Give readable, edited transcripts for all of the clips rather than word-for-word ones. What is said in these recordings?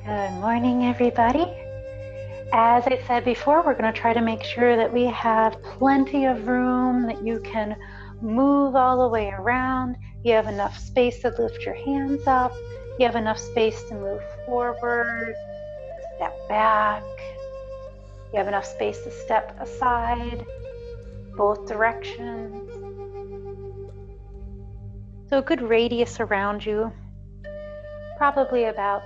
Good morning, everybody. As I said before, we're going to try to make sure that we have plenty of room, that you can move all the way around. You have enough space to lift your hands up. You have enough space to move forward, step back. You have enough space to step aside, both directions. So a good radius around you, probably about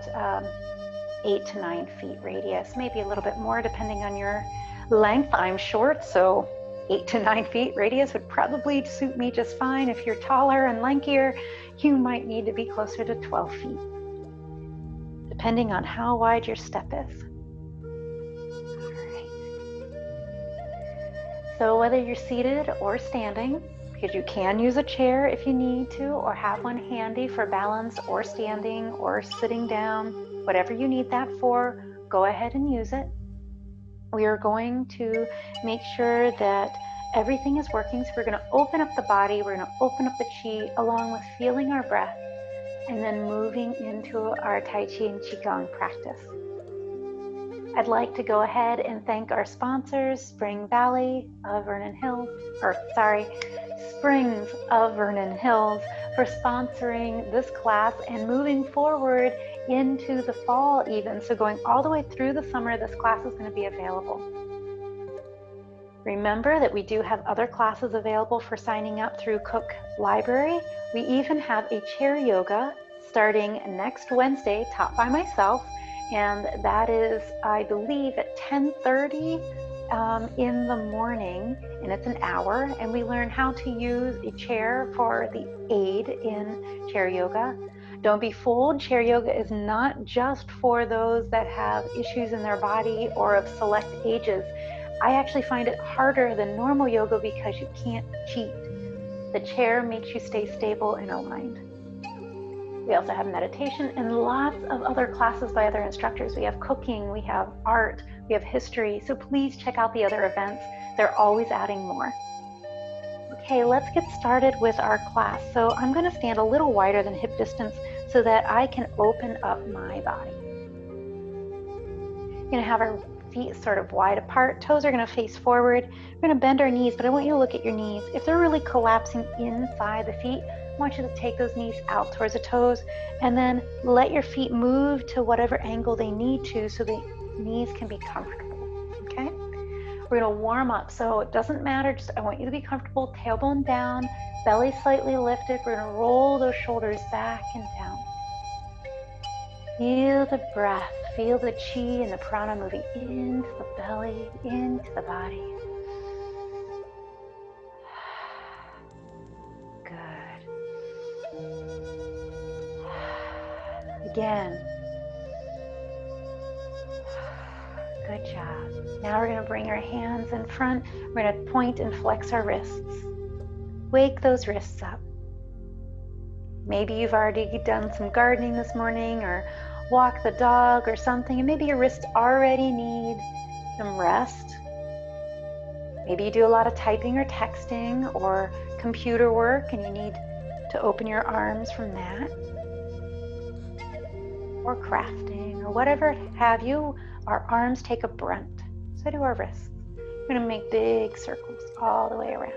8 to 9 feet radius, maybe a little bit more depending on your length. I'm short, so 8 to 9 feet radius would probably suit me just fine. If you're taller and lankier, you might need to be closer to 12 feet, depending on how wide your step is. All right. So whether you're seated or standing, because you can use a chair if you need to, or have one handy for balance or standing or sitting down, whatever you need that for, go ahead and use it. We are going to make sure that everything is working. So we're going to open up the body, we're going to open up the chi along with feeling our breath, and then moving into our Tai Chi and QiGong practice. I'd like to go ahead and thank our sponsors, Springs of Vernon Hills, for sponsoring this class and moving forward into the fall even. So going all the way through the summer, this class is going to be available. Remember that we do have other classes available for signing up through Cook Library. We even have a chair yoga starting next Wednesday, taught by myself. And that is, I believe, at 10:30 in the morning, and it's an hour, and we learn how to use a chair for the aid in chair yoga. Don't be fooled, chair yoga is not just for those that have issues in their body or of select ages. I actually find it harder than normal yoga because you can't cheat. The chair makes you stay stable and aligned. We also have meditation and lots of other classes by other instructors. We have cooking, we have art, we have history. So please check out the other events. They're always adding more. Okay, let's get started with our class. So I'm going to stand a little wider than hip distance so that I can open up my body. We're going to have our feet sort of wide apart. Toes are going to face forward. We're going to bend our knees, but I want you to look at your knees. If they're really collapsing inside the feet, I want you to take those knees out towards the toes and then let your feet move to whatever angle they need to so the knees can be comfortable, okay? We're going to warm up, so it doesn't matter, just I want you to be comfortable, tailbone down, belly slightly lifted. We're going to roll those shoulders back and down. Feel the breath, feel the chi and the prana moving into the belly, into the body. Again. Good job. Now we're going to bring our hands in front. We're going to point and flex our wrists. Wake those wrists up. Maybe you've already done some gardening this morning or walked the dog or something, and maybe your wrists already need some rest. Maybe you do a lot of typing or texting or computer work and you need to open your arms from that. Or crafting, or whatever have you, our arms take a brunt. So do our wrists. We're going to make big circles all the way around.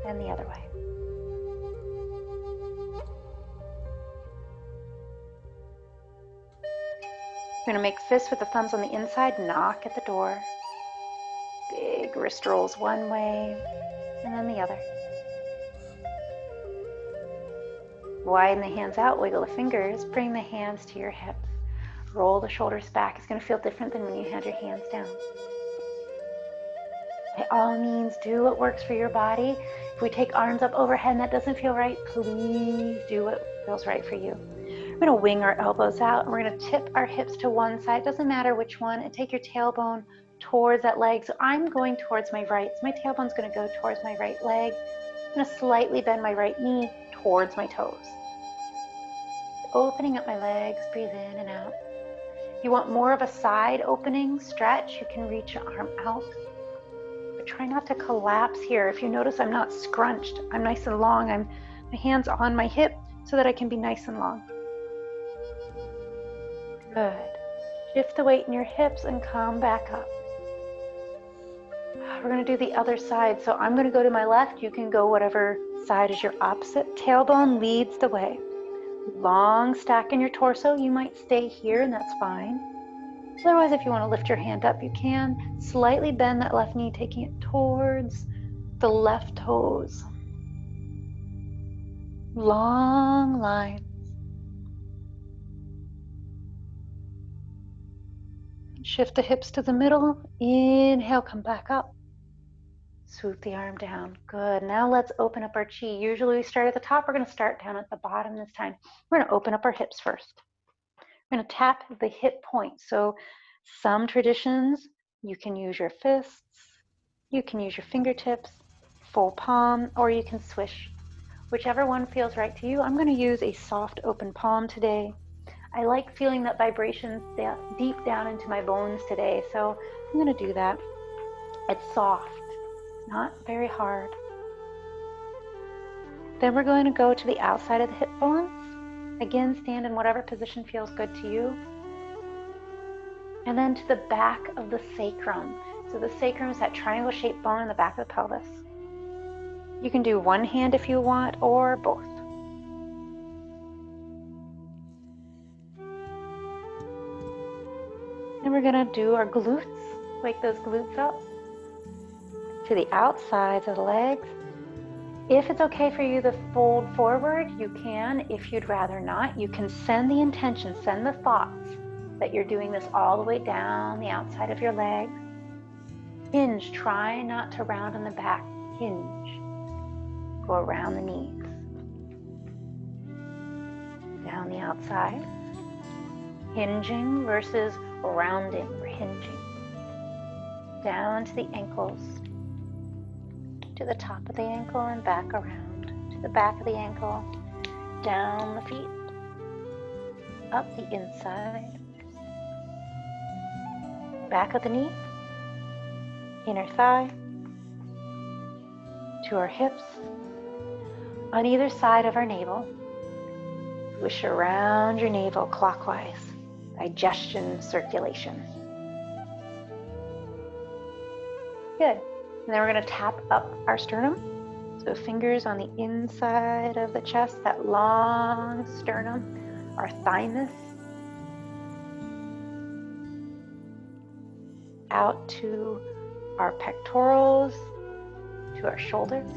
And the other way. We're going to make fists with the thumbs on the inside, knock at the door. Big wrist rolls one way, and then the other. Widen the hands out, wiggle the fingers, bring the hands to your hips. Roll the shoulders back. It's going to feel different than when you had your hands down. By all means, do what works for your body. If we take arms up overhead and that doesn't feel right, please do what feels right for you. We're going to wing our elbows out and we're going to tip our hips to one side. It doesn't matter which one. And take your tailbone towards that leg. So I'm going towards my right. So my tailbone's going to go towards my right leg. I'm going to slightly bend my right knee towards my toes. Opening up my legs, breathe in and out. If you want more of a side opening stretch, you can reach your arm out. But try not to collapse here. If you notice I'm not scrunched, I'm nice and long. My hands on my hip so that I can be nice and long. Good. Shift the weight in your hips and come back up. We're going to do the other side. So I'm going to go to my left. You can go whatever side is your opposite. Tailbone leads the way. Long stack in your torso. You might stay here and that's fine. Otherwise, if you want to lift your hand up, you can. Slightly bend that left knee, taking it towards the left toes. Long line. Shift the hips to the middle. Inhale, come back up. Swoop the arm down. Good. Now let's open up our chi. Usually we start at the top. We're going to start down at the bottom this time. We're going to open up our hips first. We're going to tap the hip point. So some traditions, you can use your fists, you can use your fingertips, full palm, or you can swish. Whichever one feels right to you. I'm going to use a soft open palm today. I like feeling that vibration deep down into my bones today, so I'm going to do that. It's soft, not very hard. Then we're going to go to the outside of the hip bones. Again, stand in whatever position feels good to you. And then to the back of the sacrum. So the sacrum is that triangle-shaped bone in the back of the pelvis. You can do one hand if you want, or both. And we're going to do our glutes. Wake those glutes up to the outsides of the legs. If it's okay for you to fold forward, you can. If you'd rather not, you can send the intention, send the thoughts that you're doing this all the way down the outside of your legs. Hinge, try not to round in the back. Hinge. Go around the knees. Down the outside. Hinging versus rounding. We're hinging. Down to the ankles. To the top of the ankle and back around. To the back of the ankle. Down the feet. Up the inside. Back of the knee. Inner thigh. To our hips. On either side of our navel. Swish around your navel clockwise. Digestion, circulation. Good. And then we're going to tap up our sternum. So fingers on the inside of the chest, that long sternum, our thymus. Out to our pectorals, to our shoulders.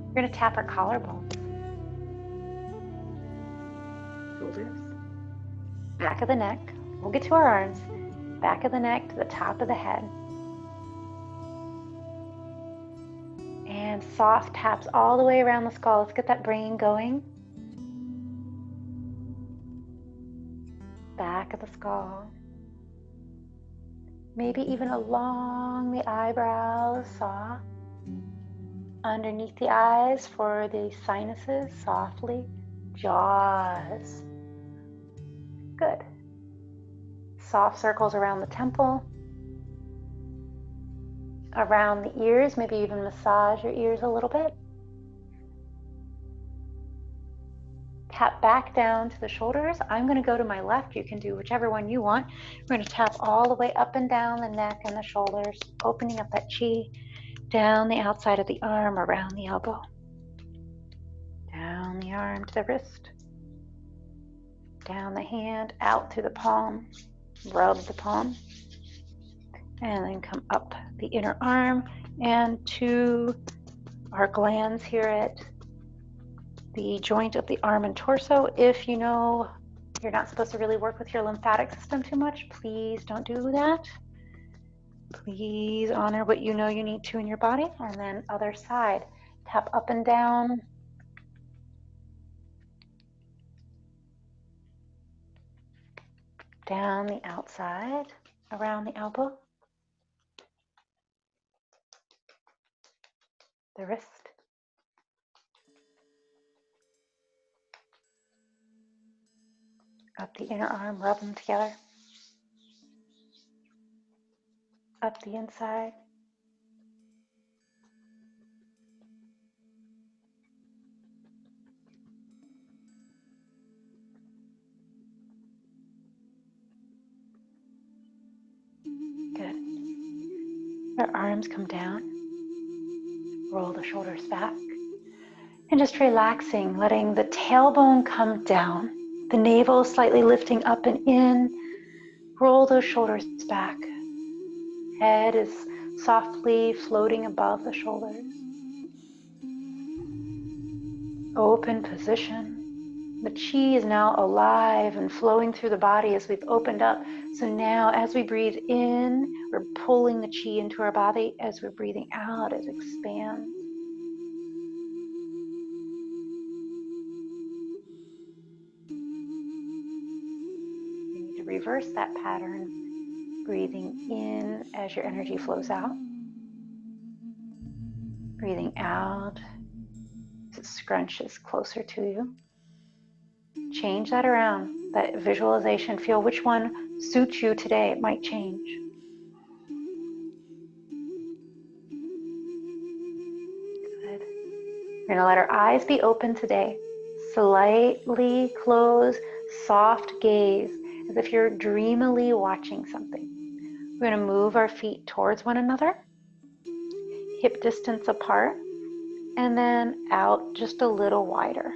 We're going to tap our collarbones. Shoulders. Back of the neck. We'll get to our arms. Back of the neck to the top of the head. And soft taps all the way around the skull. Let's get that brain going. Back of the skull. Maybe even along the eyebrows, soft. Underneath the eyes for the sinuses, softly. Jaws. Good. Soft circles around the temple. Around the ears, maybe even massage your ears a little bit. Tap back down to the shoulders. I'm going to go to my left. You can do whichever one you want. We're going to tap all the way up and down the neck and the shoulders, opening up that chi, down the outside of the arm, around the elbow, down the arm to the wrist, down the hand, out to the palm, rub the palm, and then come up the inner arm and to our glands here at the joint of the arm and torso. If you know you're not supposed to really work with your lymphatic system too much, please don't do that. Please honor what you know you need to in your body. And then other side, tap up and down. Down the outside, around the elbow. The wrist. Up the inner arm, rub them together. Up the inside. Good. Our arms come down. Roll the shoulders back. And just relaxing, letting the tailbone come down. The navel slightly lifting up and in. Roll those shoulders back. Head is softly floating above the shoulders. Open position. The chi is now alive and flowing through the body as we've opened up. So now as we breathe in, we're pulling the chi into our body. As we're breathing out, it expands. You need to reverse that pattern. Breathing in as your energy flows out. Breathing out as it scrunches closer to you. Change that around, that visualization. Feel which one suits you today. It might change. Good. We're going to let our eyes be open today. Slightly close, soft gaze, as if you're dreamily watching something. We're going to move our feet towards one another, hip distance apart, and then out just a little wider.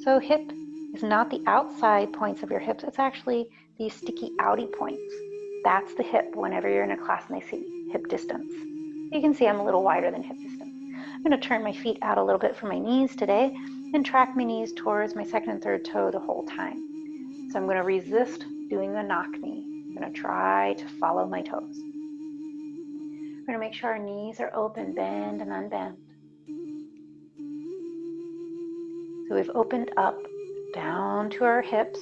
So hip is not the outside points of your hips, it's actually these sticky outy points. That's the hip whenever you're in a class and they see hip distance. You can see I'm a little wider than hip distance. I'm going to turn my feet out a little bit from my knees today and track my knees towards my second and third toe the whole time. So I'm going to resist doing the knock knee. I'm going to try to follow my toes. We're going to make sure our knees are open, bend and unbend. So we've opened up down to our hips.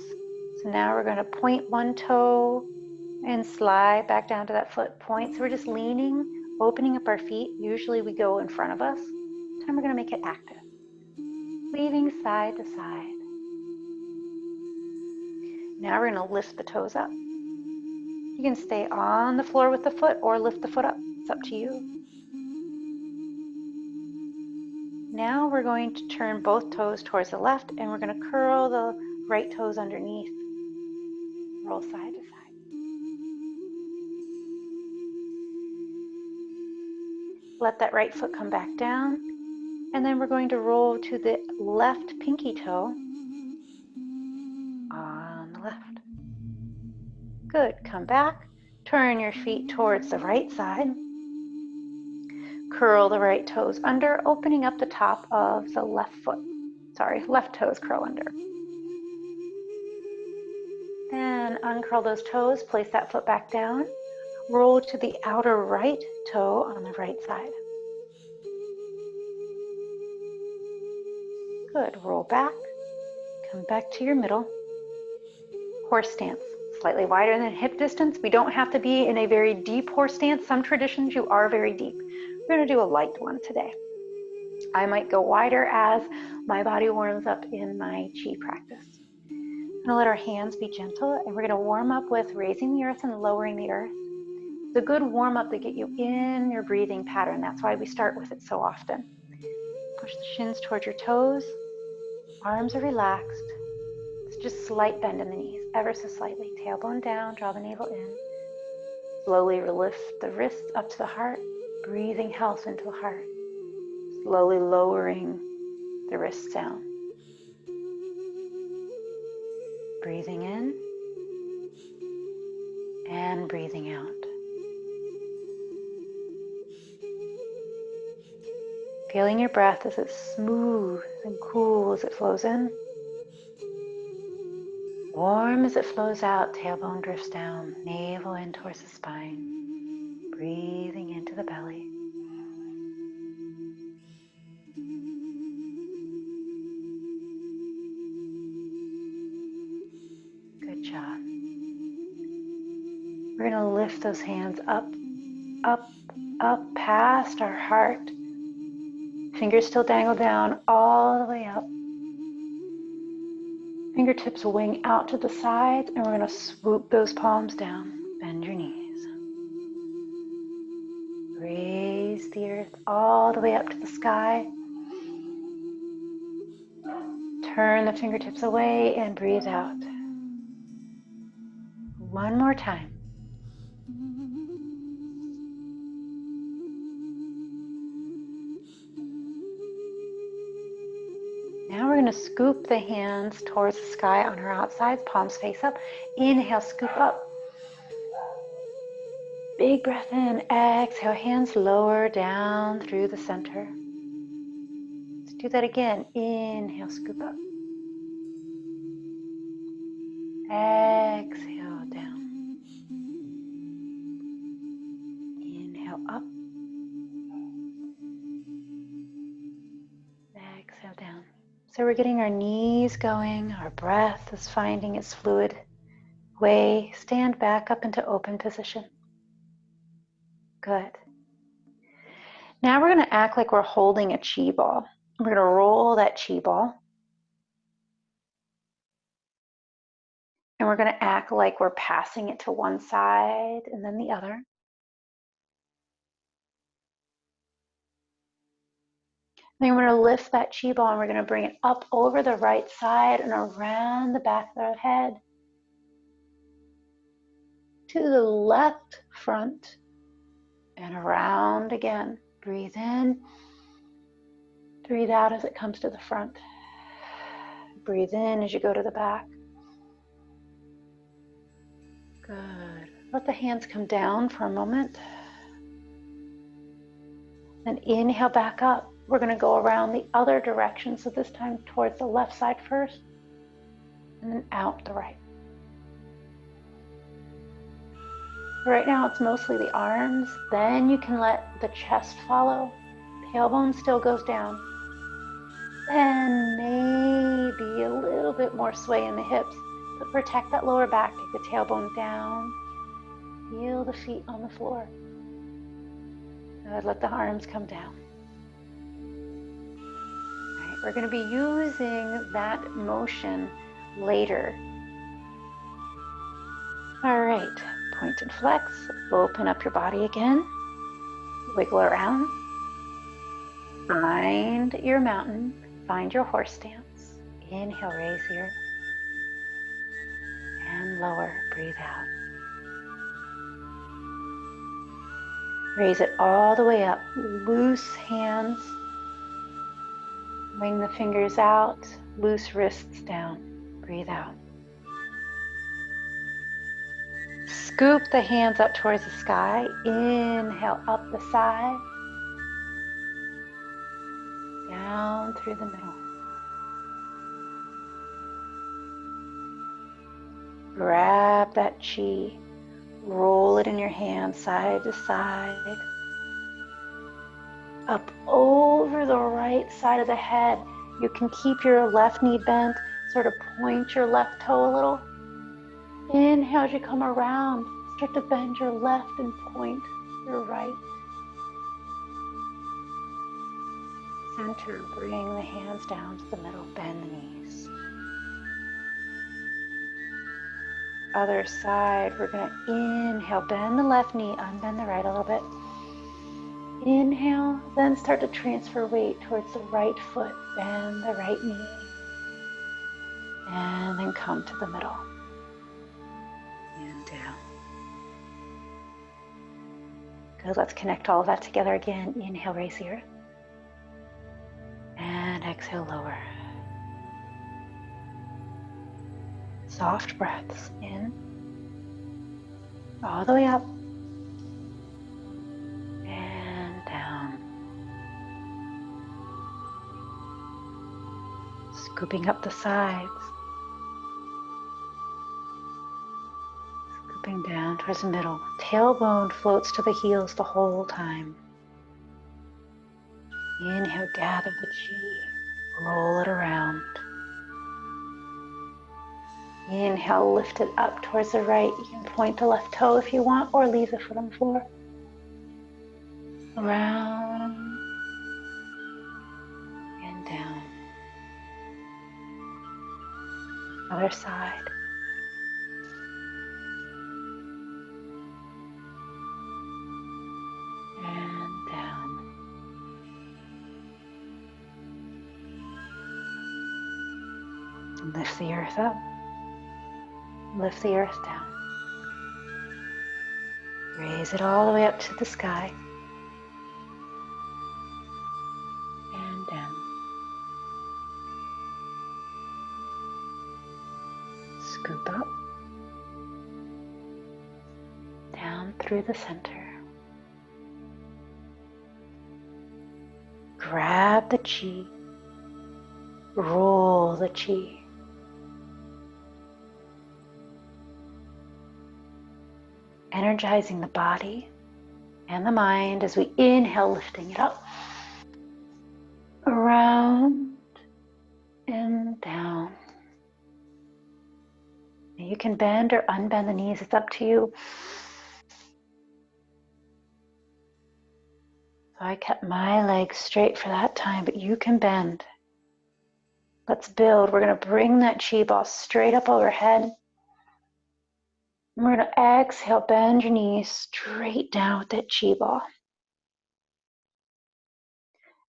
So now we're going to point one toe and slide back down to that foot point. So we're just leaning, opening up our feet. Usually we go in front of us. This time we're going to make it active. Weaving side to side. Now we're going to lift the toes up. You can stay on the floor with the foot or lift the foot up. It's up to you. Now we're going to turn both toes towards the left and we're going to curl the right toes underneath. Roll side to side. Let that right foot come back down. And then we're going to roll to the left pinky toe on the left. Good. Come back. Turn your feet towards the right side. Curl the right toes under, opening up the top of the left foot. Sorry, left toes curl under. Then uncurl those toes, place that foot back down. Roll to the outer right toe on the right side. Good. Roll back. Come back to your middle. Horse stance. Slightly wider than hip distance. We don't have to be in a very deep horse stance. Some traditions you are very deep. We're going to do a light one today. I might go wider as my body warms up in my chi practice. I'm going to let our hands be gentle and we're going to warm up with raising the earth and lowering the earth. It's a good warm up to get you in your breathing pattern. That's why we start with it so often. Push the shins towards your toes. Arms are relaxed. It's just slight bend in the knees, ever so slightly. Tailbone down, draw the navel in. Slowly lift the wrists up to the heart, breathing health into the heart. Slowly lowering the wrists down. Breathing in and breathing out. Feeling your breath as it's smooth and cool as it flows in. Warm as it flows out, tailbone drifts down, navel in towards the spine. Breathing into the belly. Good job. We're going to lift those hands up, up, up past our heart. Fingers still dangle down all the way up. Fingertips wing out to the sides, and we're going to swoop those palms down. Bend your knees. Raise the earth all the way up to the sky. Turn the fingertips away and breathe out. One more time. we're going to scoop the hands towards the sky on our outsides, palms face up. Inhale, scoop up. Big breath in. Exhale, hands lower down through the center. Let's do that again. Inhale, scoop up. Exhale, down. Inhale, up. Exhale, down. So we're getting our knees going. Our breath is finding its fluid way. Stand back up into open position. Good. Now we're going to act like we're holding a chi ball. We're going to roll that chi ball. And we're going to act like we're passing it to one side and then the other. Then we're going to lift that chi ball and we're going to bring it up over the right side and around the back of the head to the left front and around again. Breathe in. Breathe out as it comes to the front. Breathe in as you go to the back. Good. Let the hands come down for a moment. Then inhale back up. We're going to go around the other direction. So this time towards the left side first and then out the right. Right now it's mostly the arms. Then you can let the chest follow. Tailbone still goes down. Then maybe a little bit more sway in the hips. But protect that lower back. Take the tailbone down. Feel the feet on the floor. Good. Let the arms come down. All right, we're going to be using that motion later. All right. Point and flex. Open up your body again. Wiggle around. Find your mountain. Find your horse stance. Inhale, raise here. And lower. Breathe out. Raise it all the way up. Loose hands. Wing the fingers out. Loose wrists down. Breathe out. Scoop the hands up towards the sky. Inhale up the side. Down through the middle. Grab that chi. Roll it in your hand side to side. Up over the right side of the head. You can keep your left knee bent. Sort of point your left toe a little. Inhale as you come around. Start to bend your left and point your right. Center, bring the hands down to the middle, bend the knees. Other side, we're going to inhale, bend the left knee, unbend the right a little bit. Inhale, then start to transfer weight towards the right foot, bend the right knee. And then come to the middle. And down. Good, let's connect all of that together again. Inhale, raise the earth. And exhale, lower. Soft breaths in. All the way up. And down. Scooping up the sides. Scooping down towards the middle. Tailbone floats to the heels the whole time. Inhale, gather the chi, roll it around. Inhale, lift it up towards the right. You can point the left toe if you want, or leave the foot on the floor. Around and down. Other side. And down. Lift the earth up. Lift the earth down. Raise it all the way up to the sky. And down. Scoop up, down through the center. Grab the chi, roll the chi. Energizing the body and the mind as we inhale, lifting it up, around and down. You can bend or unbend the knees, it's up to you. So I kept my legs straight for that time, but you can bend. Let's build. We're going to bring that chi ball straight up overhead. And we're going to exhale, bend your knees straight down with that chi ball.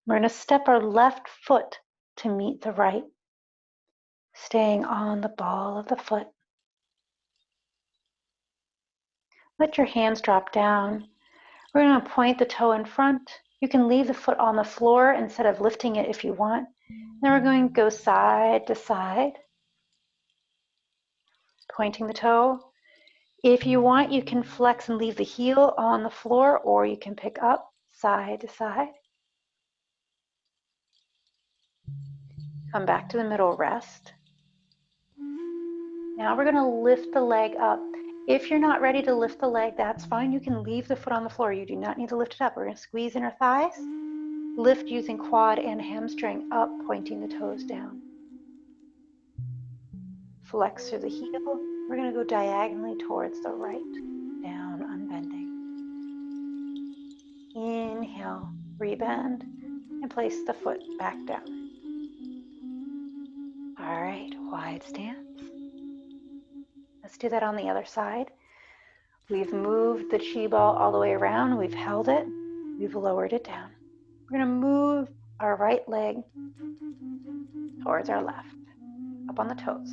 We're going to step our left foot to meet the right, staying on the ball of the foot. Let your hands drop down. We're going to point the toe in front. You can leave the foot on the floor instead of lifting it if you want. Then we're going to go side to side, pointing the toe. If you want, you can flex and leave the heel on the floor, or you can pick up side to side. Come back to the middle, rest. Now we're going to lift the leg up. If you're not ready to lift the leg, that's fine. You can leave the foot on the floor. You do not need to lift it up. We're going to squeeze inner thighs. Lift using quad and hamstring up, pointing the toes down. Flex through the heel. We're going to go diagonally towards the right, down, unbending. Inhale, rebend, and place the foot back down. All right, wide stance. Let's do that on the other side. We've moved the chi ball all the way around. We've held it. We've lowered it down. We're going to move our right leg towards our left, up on the toes.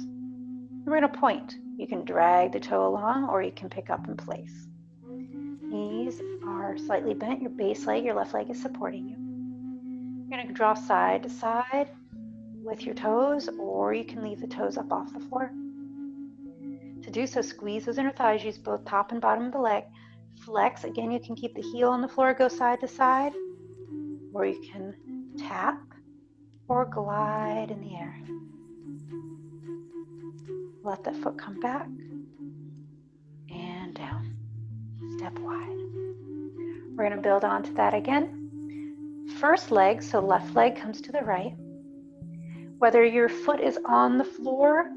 We're going to point. You can drag the toe along, or you can pick up in place. Knees are slightly bent. Your base leg, your left leg is supporting you. You're going to draw side to side with your toes, or you can leave the toes up off the floor. To do so, squeeze those inner thighs, use both top and bottom of the leg. Flex, again, you can keep the heel on the floor, go side to side, or you can tap or glide in the air. Let the foot come back and down. Step wide. We're going to build onto that again. First leg, so left leg comes to the right. Whether your foot is on the floor,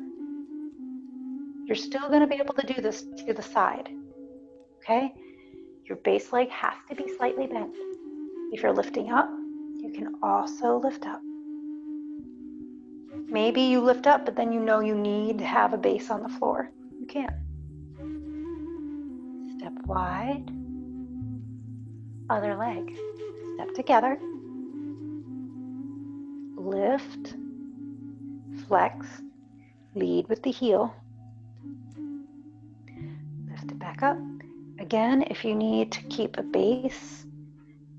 you're still going to be able to do this to the side, okay? Your base leg has to be slightly bent. If you're lifting up, you can also lift up. Maybe you lift up, but then you know you need to have a base on the floor. You can. Step wide. Other leg. Step together. Lift. Flex. Lead with the heel. Lift it back up. Again, if you need to keep a base,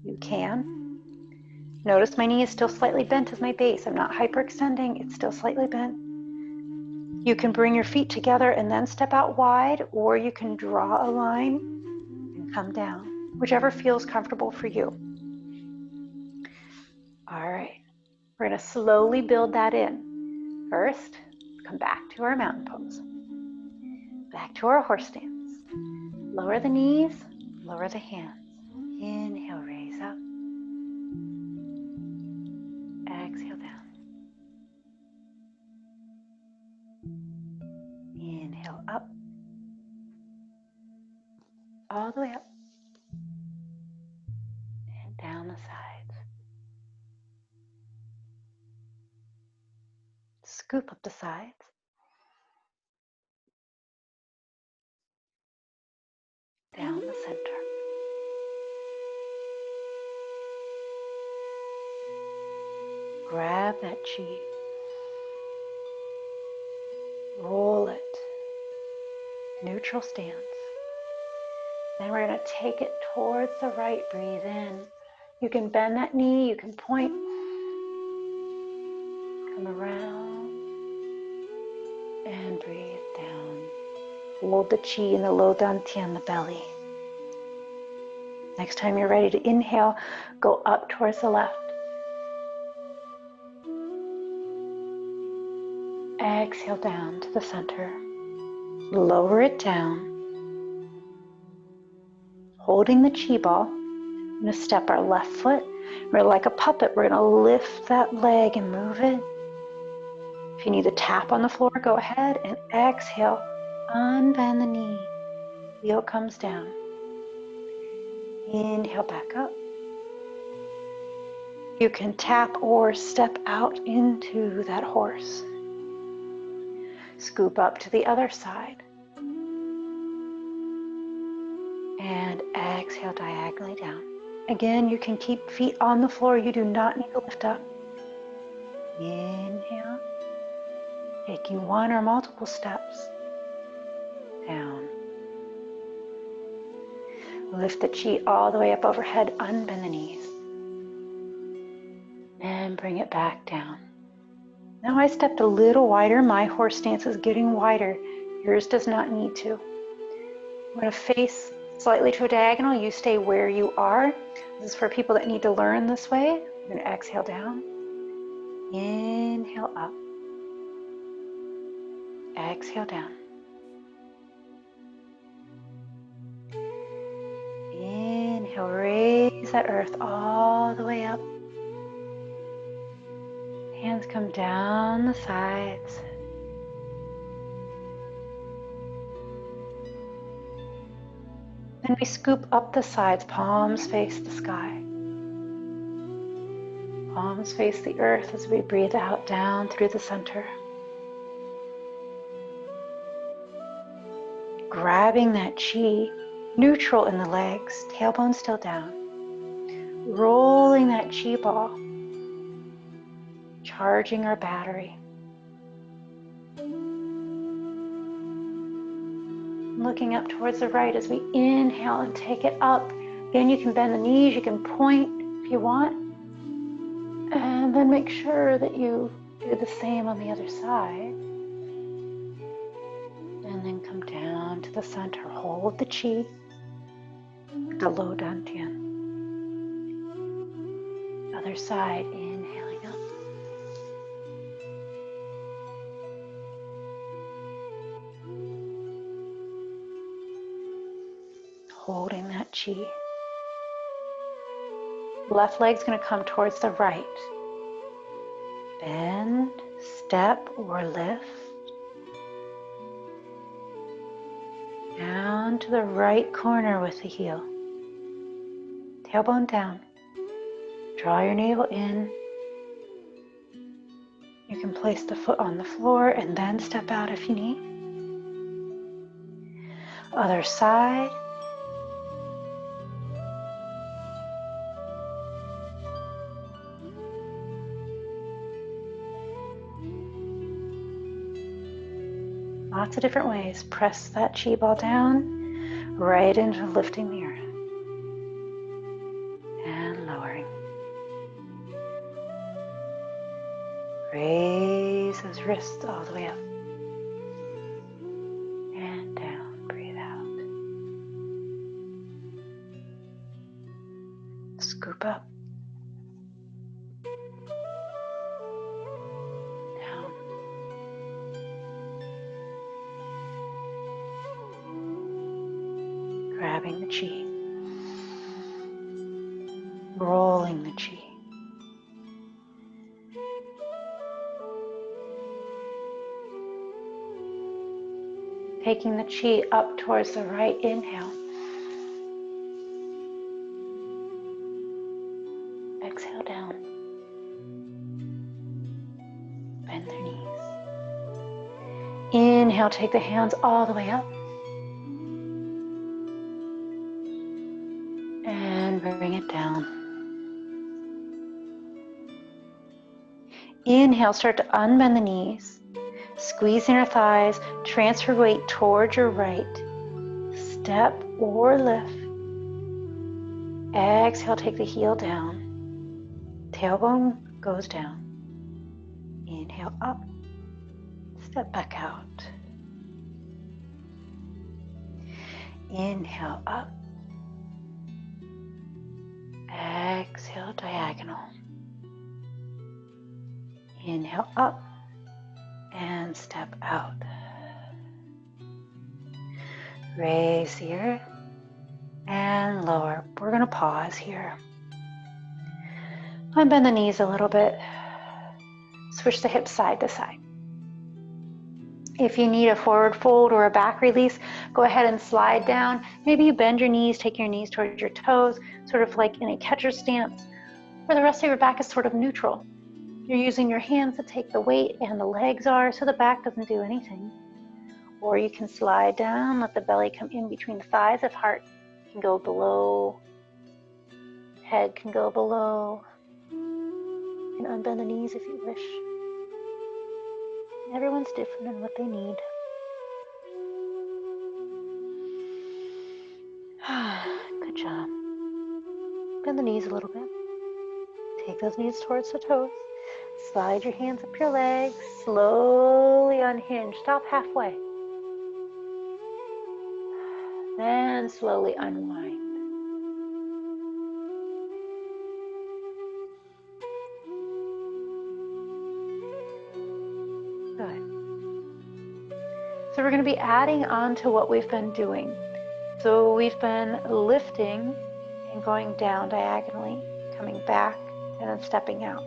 you can. Notice my knee is still slightly bent as my base. I'm not hyperextending, it's still slightly bent. You can bring your feet together and then step out wide, or you can draw a line and come down, whichever feels comfortable for you. All right, we're going to slowly build that in. First, come back to our mountain pose. Back to our horse stance. Lower the knees, lower the hands. Inhale, raise up. Exhale down. Inhale up. All the way up. And down the sides. Scoop up the sides. Down the center. Grab that chi. Roll it. Neutral stance. Then we're going to take it towards the right. Breathe in. You can bend that knee. You can point. Come around. And breathe down. Hold the chi in the low dantian, the belly. Next time you're ready to inhale, go up towards the left. Exhale down to the center. Lower it down. Holding the chi ball, we're going to step our left foot. We're like a puppet. We're going to lift that leg and move it. If you need to tap on the floor, go ahead and exhale. Unbend the knee. Heel comes down. Inhale back up. You can tap or step out into that horse. Scoop up to the other side. And exhale diagonally down. Again, you can keep feet on the floor. You do not need to lift up. Inhale. Taking one or multiple steps. Down. Lift the chi all the way up overhead. Unbend the knees. And bring it back down. Now I stepped a little wider. My horse stance is getting wider. Yours does not need to. I'm going to face slightly to a diagonal. You stay where you are. This is for people that need to learn this way. I'm going to exhale down. Inhale up. Exhale down. Inhale, raise that earth all the way up. Hands come down the sides. Then we scoop up the sides, palms face the sky. Palms face the earth as we breathe out down through the center. Grabbing that chi, neutral in the legs, tailbone still down. Rolling that chi ball, charging our battery. Looking up towards the right as we inhale and take it up. Again, you can bend the knees, you can point if you want. And then make sure that you do the same on the other side. And then come down to the center. Hold the chi, the low dantian. Other side, inhaling up. Holding that chi. Left leg's going to come towards the right. Bend, step, or lift. Down to the right corner with the heel. Tailbone down. Draw your navel in. You can place the foot on the floor and then step out if you need. Other side. Lots of different ways. Press that chi ball down right into lifting the earth. And lowering. Raise those wrists all the way up. And down. Breathe out. Scoop up. Down. Grabbing the chi. Rolling the chi. Taking the chi up towards the right, inhale. Exhale down. Bend their knees. Inhale, take the hands all the way up. And bring it down. Inhale, start to unbend the knees. Squeeze inner thighs, transfer weight towards your right. Step or lift. Exhale, take the heel down. Tailbone goes down. Inhale up. Step back out. Inhale up. Exhale diagonal. Inhale up and step out. Raise the earth and lower. We're going to pause here. Unbend the knees a little bit. Switch the hips side to side. If you need a forward fold or a back release, go ahead and slide down. Maybe you bend your knees, take your knees towards your toes, sort of like in a catcher stance, where the rest of your back is sort of neutral. You're using your hands to take the weight and the legs are, so the back doesn't do anything. Or you can slide down, let the belly come in between the thighs if heart can go below, head can go below. You can unbend the knees if you wish. Everyone's different in what they need. Good job. Bend the knees a little bit. Take those knees towards the toes. Slide your hands up your legs. Slowly unhinge. Stop halfway. Then slowly unwind. Good. So we're going to be adding on to what we've been doing. So we've been lifting and going down diagonally, coming back, and then stepping out.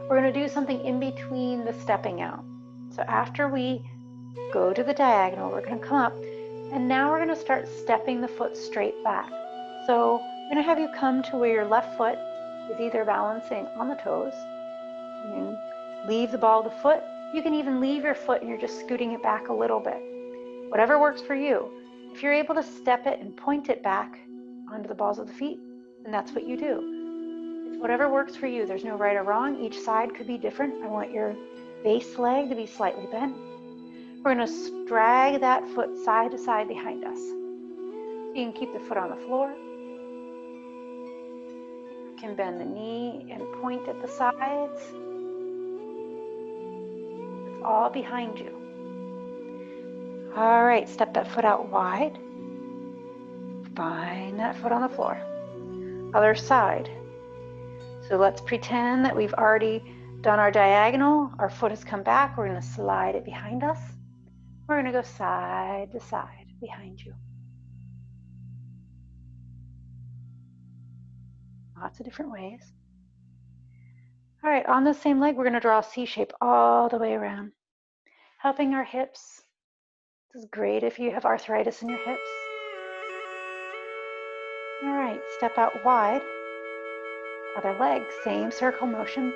We're going to do something in between the stepping out. So after we go to the diagonal, we're going to come up, and now we're going to start stepping the foot straight back. So I'm going to have you come to where your left foot is either balancing on the toes. You can leave the ball of the foot. You can even leave your foot and you're just scooting it back a little bit. Whatever works for you. If you're able to step it and point it back onto the balls of the feet, then that's what you do. It's whatever works for you. There's no right or wrong. Each side could be different. I want your base leg to be slightly bent. We're going to drag that foot side to side behind us. You can keep the foot on the floor. You can bend the knee and point at the sides. It's all behind you. All right, step that foot out wide. Find that foot on the floor. Other side. So let's pretend that we've already done our diagonal. Our foot has come back. We're going to slide it behind us. We're going to go side to side behind you. Lots of different ways. All right, on the same leg, we're going to draw a C shape all the way around, helping our hips. This is great if you have arthritis in your hips. All right, step out wide. Other leg, same circle motion.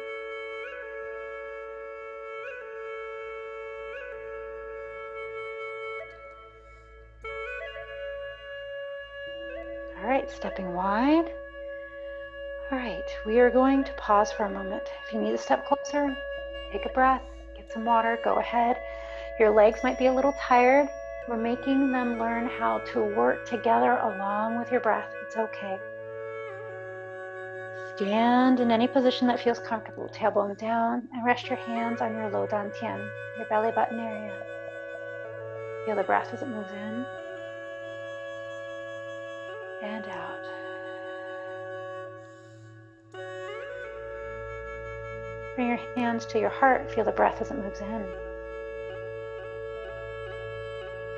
All right, stepping wide. All right, we are going to pause for a moment. If you need to step closer, take a breath, get some water, go ahead. Your legs might be a little tired. We're making them learn how to work together along with your breath. It's okay. Stand in any position that feels comfortable, tailbone down, and rest your hands on your low dantian, your belly button area. Feel the breath as it moves in and out. Bring your hands to your heart. Feel the breath as it moves in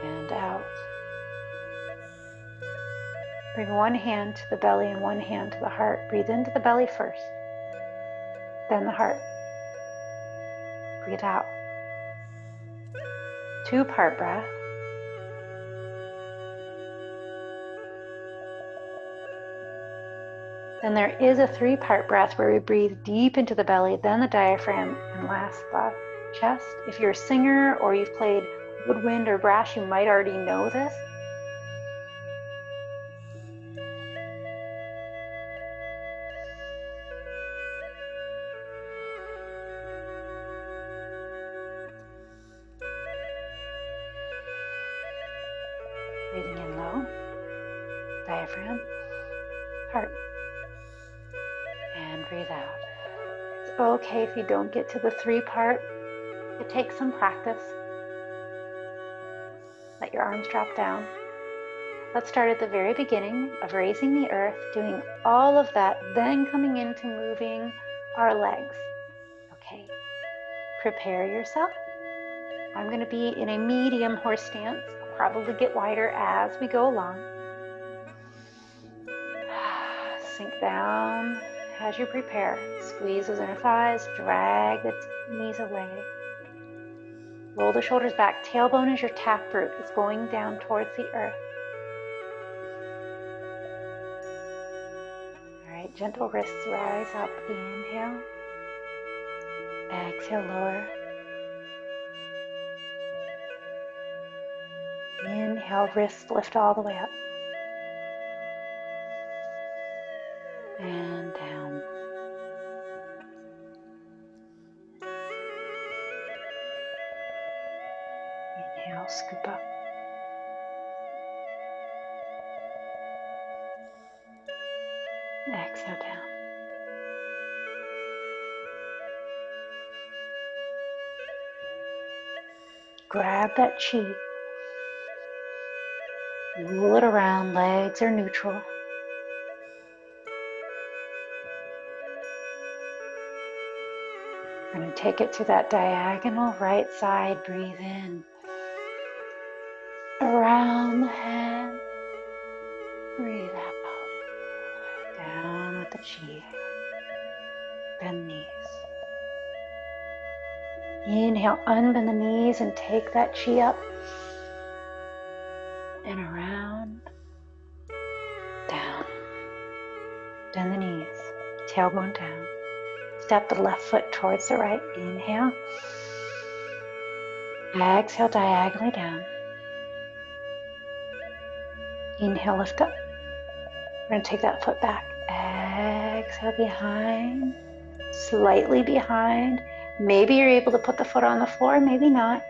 and out. Bring one hand to the belly and one hand to the heart. Breathe into the belly first, then the heart. Breathe out. 2-part breath. Then there is a 3-part breath where we breathe deep into the belly, then the diaphragm, and last the chest. If you're a singer or you've played woodwind or brass, you might already know this. Breathing in low, diaphragm, heart, and breathe out. It's okay if you don't get to the 3-part. It takes some practice. Let your arms drop down. Let's start at the very beginning of raising the earth, doing all of that, then coming into moving our legs. Okay, prepare yourself. I'm going to be in a medium horse stance. I'll probably get wider as we go along. Sink down as you prepare. Squeeze those inner thighs, drag the knees away. Roll the shoulders back. Tailbone is your taproot. It's going down towards the earth. All right, gentle wrists rise up. Inhale. Exhale, lower. Inhale, wrists lift all the way up. And down. Inhale, scoop up. Exhale, down. Grab that chi. Roll it around, legs are neutral. We're going to take it to that diagonal right side. Breathe in. Around the head. Breathe out. Down with the chi. Bend knees. Inhale, unbend the knees and take that chi up. And around. Down. Bend the knees. Tailbone down. Step the left foot towards the right. Inhale. Exhale, diagonally down. Inhale, lift up. We're going to take that foot back. Exhale, behind. Slightly behind. Maybe you're able to put the foot on the floor, maybe not.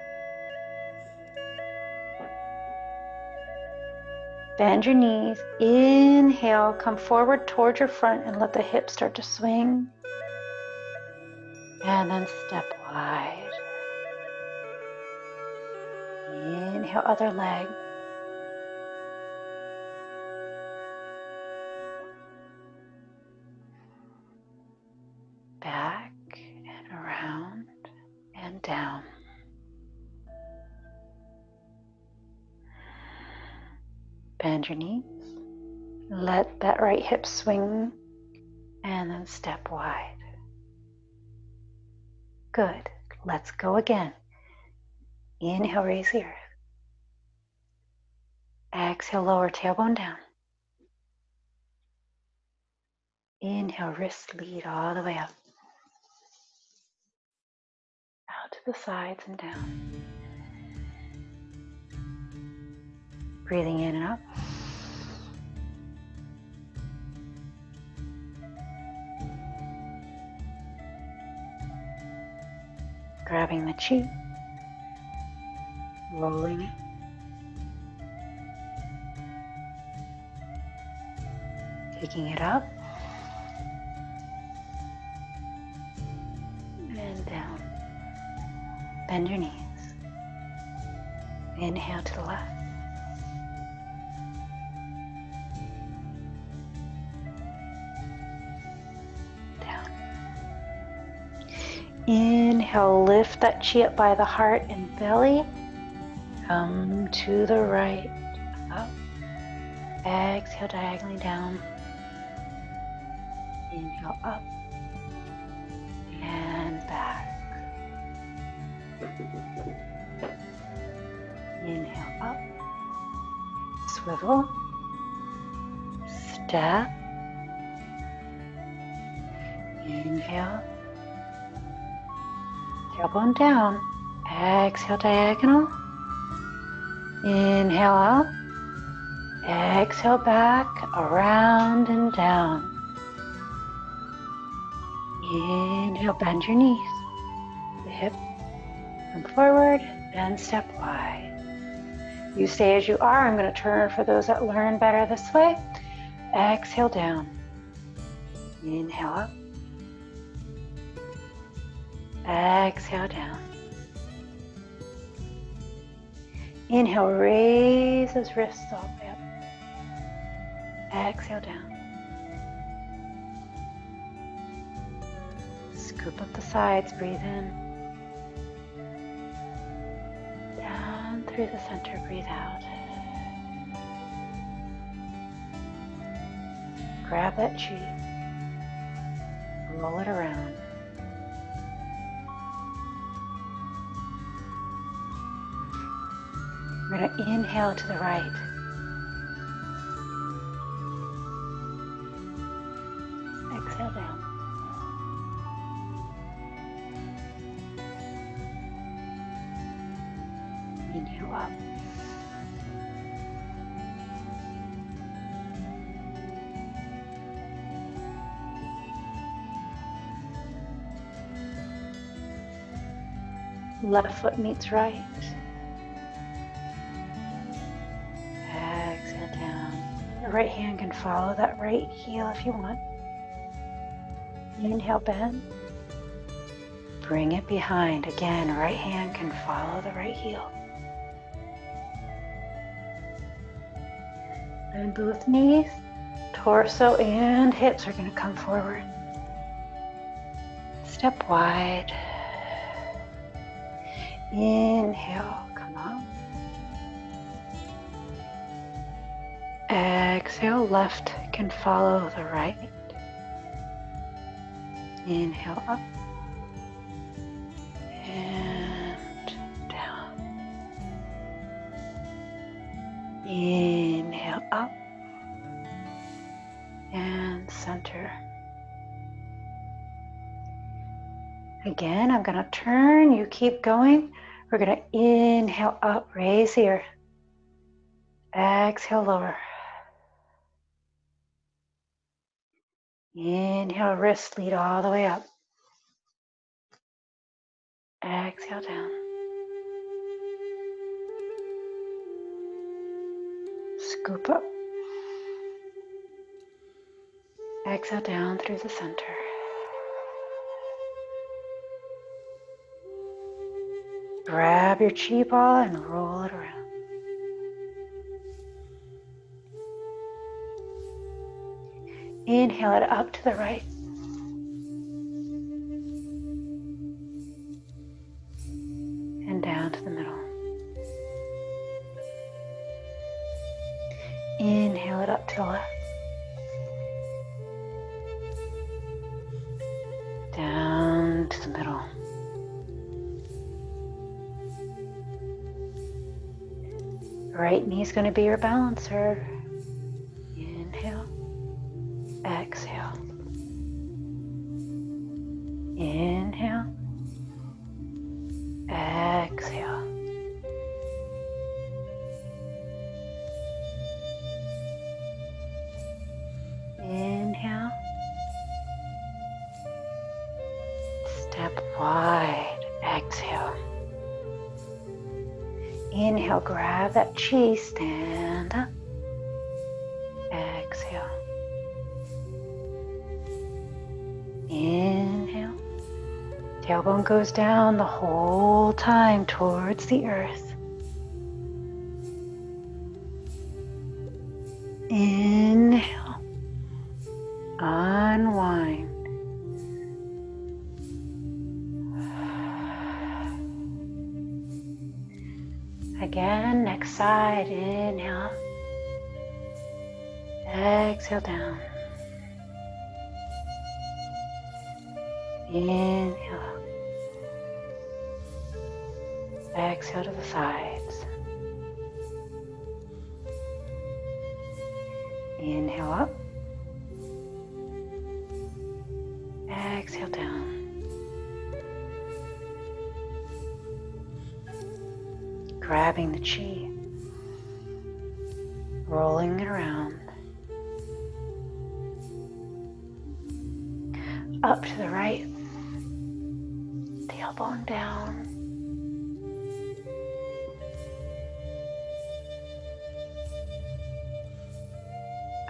Bend your knees. Inhale, come forward towards your front and let the hips start to swing. And then step wide. Inhale, other leg. Back and around and down. Bend your knees. Let that right hip swing and then step wide. Good. Let's go again. Inhale, raise the earth. Exhale, lower tailbone down. Inhale, wrist lead all the way up. Out to the sides and down. Breathing in and up. Grabbing the chi. Rolling it. Taking it up. And down. Bend your knees. Inhale to the left. Down. Inhale, lift that chi up by the heart and belly. Come to the right. Up. Exhale, diagonally down. Inhale, up. And back. Inhale, up. Swivel. Step. Inhale. Tailbone down. Exhale, diagonal. Inhale up. Exhale back, around and down. Inhale, bend your knees. The hip, come forward, and step wide. You stay as you are. I'm going to turn for those that learn better this way. Exhale down. Inhale up. Exhale down. Inhale, raise those wrists all the way up. Exhale down. Scoop up the sides, breathe in. Down through the center, breathe out. Grab that chi, roll it around. We're going to inhale to the right. Exhale down. Inhale up. Left foot meets right. Exhale down. The right hand can follow that right heel if you want. Inhale, bend. Bring it behind. Again, right hand can follow the right heel. Bend both knees. Torso and hips are going to come forward. Step wide. Inhale, come up. Exhale, left can follow the right. Inhale up and down. Inhale up and center. Again, I'm going to turn, you keep going. We're going to inhale up, raise here. Exhale, lower. Inhale, wrist lead all the way up. Exhale down. Scoop up. Exhale down through the center. Grab your chi ball and roll it around. Inhale it up to the right. And down to the middle. Inhale it up to the left. Down to the middle. Right knee is going to be your balancer. Inhale. Exhale. Inhale. Exhale. Inhale. Step wide. Exhale. Inhale, grab that chi, stand up. Exhale. Inhale. Tailbone goes down the whole time towards the earth. Inhale. Unwind. Again, next side, inhale. Exhale down. Inhale. Exhale to the sides. Inhale up. Exhale down. Grabbing the chi. Rolling it around. Up to the right. Tailbone down.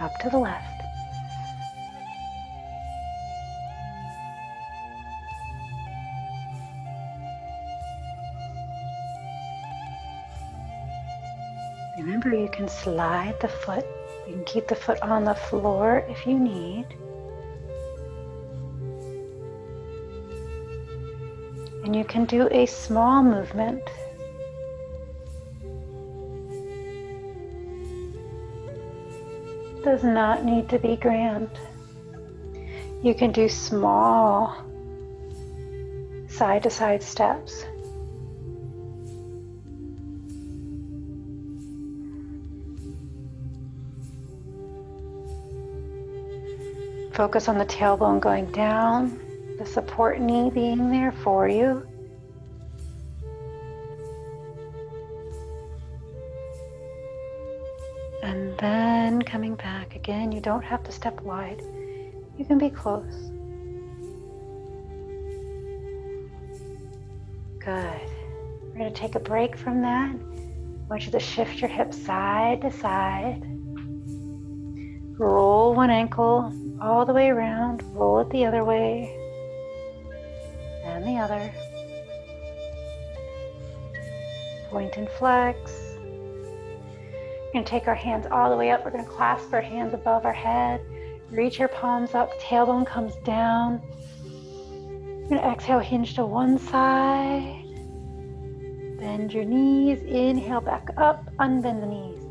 Up to the left. Remember, you can slide the foot. You can keep the foot on the floor if you need. And you can do a small movement. It does not need to be grand. You can do small side-to-side steps. Focus on the tailbone going down, the support knee being there for you. And then coming back again. You don't have to step wide. You can be close. Good. We're going to take a break from that. I want you to shift your hips side to side. Roll one ankle all the way around. Roll it the other way. And the other. Point and flex. We're going to take our hands all the way up. We're going to clasp our hands above our head. Reach your palms up. Tailbone comes down. We're going to exhale, hinge to one side. Bend your knees. Inhale back up. Unbend the knees.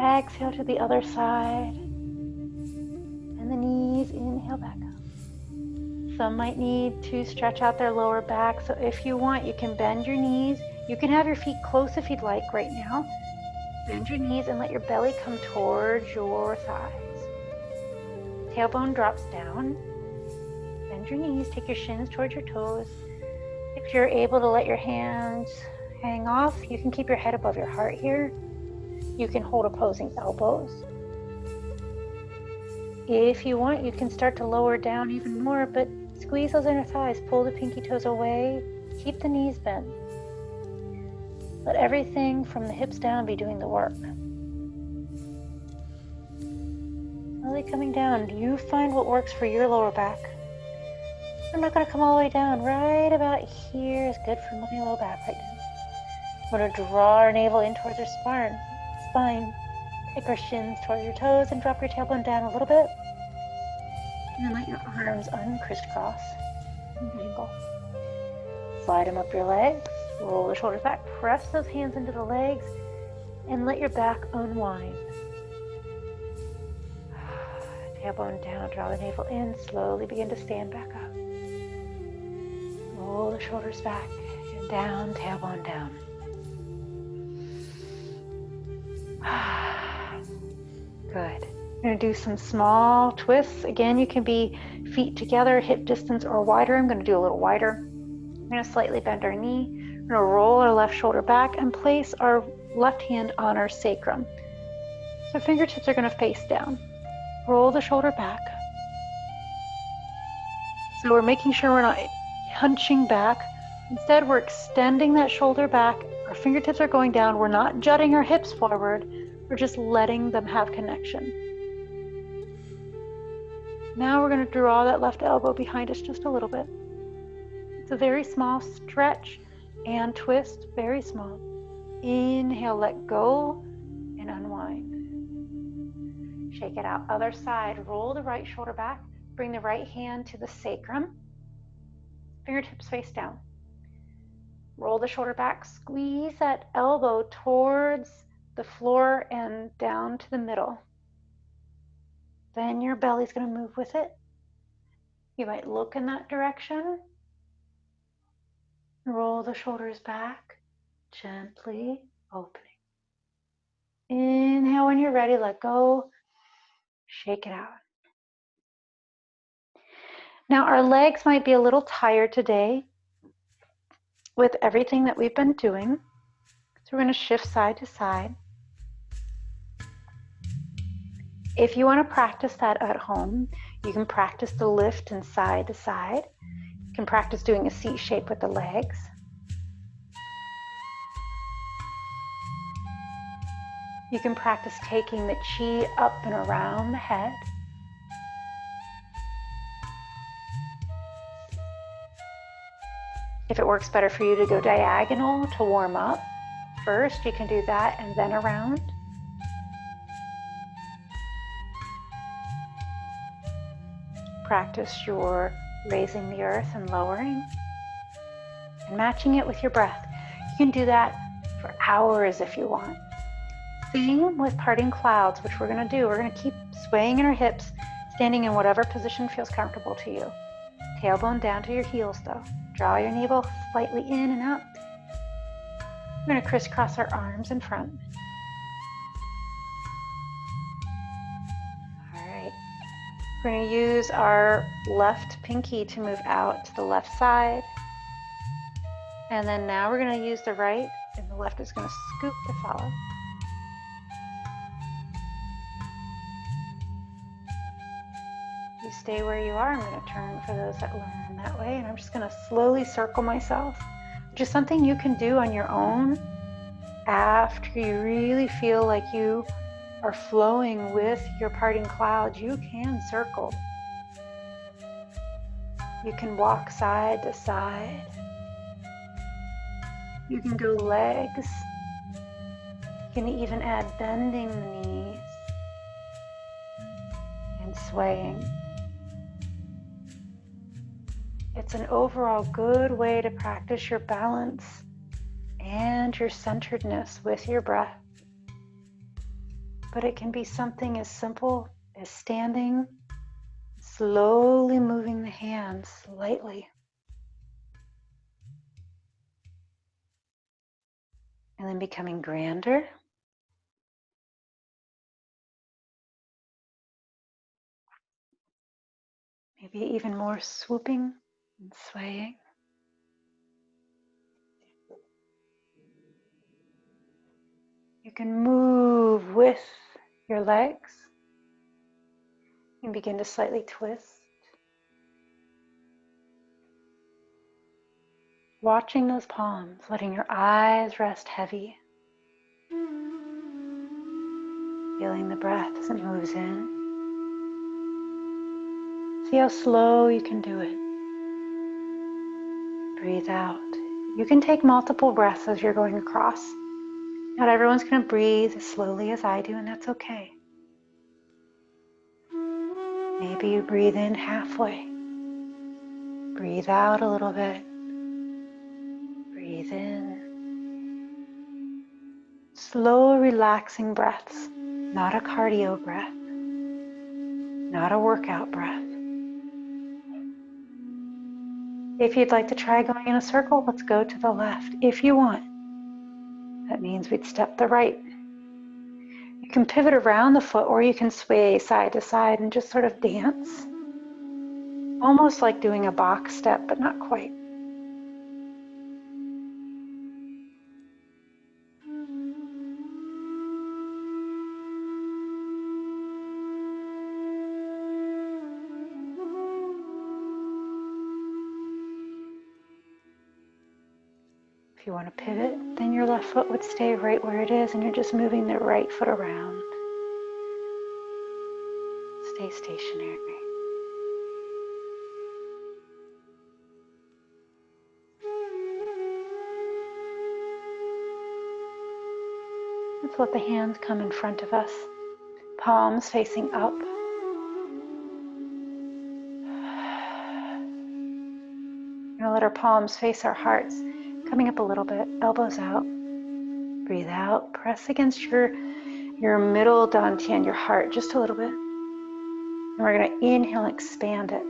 Exhale to the other side. And the knees. Inhale back up. Some might need to stretch out their lower back. So if you want, you can bend your knees. You can have your feet close if you'd like right now. Bend your knees and let your belly come towards your thighs. Tailbone drops down. Bend your knees, take your shins towards your toes. If you're able to let your hands hang off, you can keep your head above your heart here. You can hold opposing elbows. If you want, you can start to lower down even more, but squeeze those inner thighs, pull the pinky toes away, keep the knees bent. Let everything from the hips down be doing the work. Slowly coming down. You find what works for your lower back. I'm not going to come all the way down. Right about here is good for my low back right now. We're going to draw our navel in towards our spine. Take our shins towards your toes and drop your tailbone down a little bit. And then let your arms uncrisscross and angle. Slide them up your legs. Roll the shoulders back, press those hands into the legs, and let your back unwind. Tailbone down, draw the navel in, slowly begin to stand back up. Roll the shoulders back and down, tailbone down. Good. We're going to do some small twists. Again, you can be feet together, hip distance or wider. I'm going to do a little wider. I'm going to slightly bend our knee. We're going to roll our left shoulder back and place our left hand on our sacrum. So fingertips are going to face down. Roll the shoulder back. So we're making sure we're not hunching back. Instead, we're extending that shoulder back. Our fingertips are going down. We're not jutting our hips forward. We're just letting them have connection. Now we're going to draw that left elbow behind us just a little bit. It's a very small stretch and twist, very small. Inhale, let go and unwind. Shake it out. Other side, roll the right shoulder back. Bring the right hand to the sacrum. Fingertips face down. Roll the shoulder back. Squeeze that elbow towards the floor and down to the middle. Then your belly's going to move with it. You might look in that direction. Roll the shoulders back, gently opening. Inhale when you're ready, let go, shake it out. Now our legs might be a little tired today with everything that we've been doing. So we're going to shift side to side. If you want to practice that at home, you can practice the lift and side to side. You can practice doing a C shape with the legs. You can practice taking the chi up and around the head. If it works better for you to go diagonal to warm up, first, you can do that and then around. Practice your raising the earth and lowering and matching it with your breath. You can do that for hours if you want. Same with parting clouds, which we're going to do. We're going to keep swaying in our hips, standing in whatever position feels comfortable to you. Tailbone down to your heels though. Draw your navel slightly in and out. We're going to crisscross our arms in front. All right. We're going to use our left pinky to move out to the left side. And then now we're going to use the right, and the left is going to scoop to follow. You stay where you are. I'm going to turn for those that learn that way, and I'm just going to slowly circle myself. Just something you can do on your own after you really feel like you are flowing with your parting clouds. You can circle. You can walk side to side. You can go legs. You can even add bending the knees and swaying. It's an overall good way to practice your balance and your centeredness with your breath. But it can be something as simple as standing, slowly moving the hands lightly. And then becoming grander. Maybe even more swooping and swaying. You can move with your legs. You can begin to slightly twist. Watching those palms, letting your eyes rest heavy. Feeling the breath as it moves in. See how slow you can do it. Breathe out. You can take multiple breaths as you're going across. Not everyone's going to breathe as slowly as I do, and that's okay. Maybe you breathe in halfway. Breathe out a little bit. Breathe in. Slow, relaxing breaths, not a cardio breath, not a workout breath. If you'd like to try going in a circle, let's go to the left if you want. That means we'd step the right. You can pivot around the foot, or you can sway side to side and just sort of dance. Almost like doing a box step, but not quite. If you want to pivot, then your left foot would stay right where it is, and you're just moving the right foot around. Stay stationary. Let's let the hands come in front of us, palms facing up. We're going to let our palms face our hearts, coming up a little bit, elbows out. Breathe out, press against your middle dantian, your heart, just a little bit. And we're going to inhale and expand it.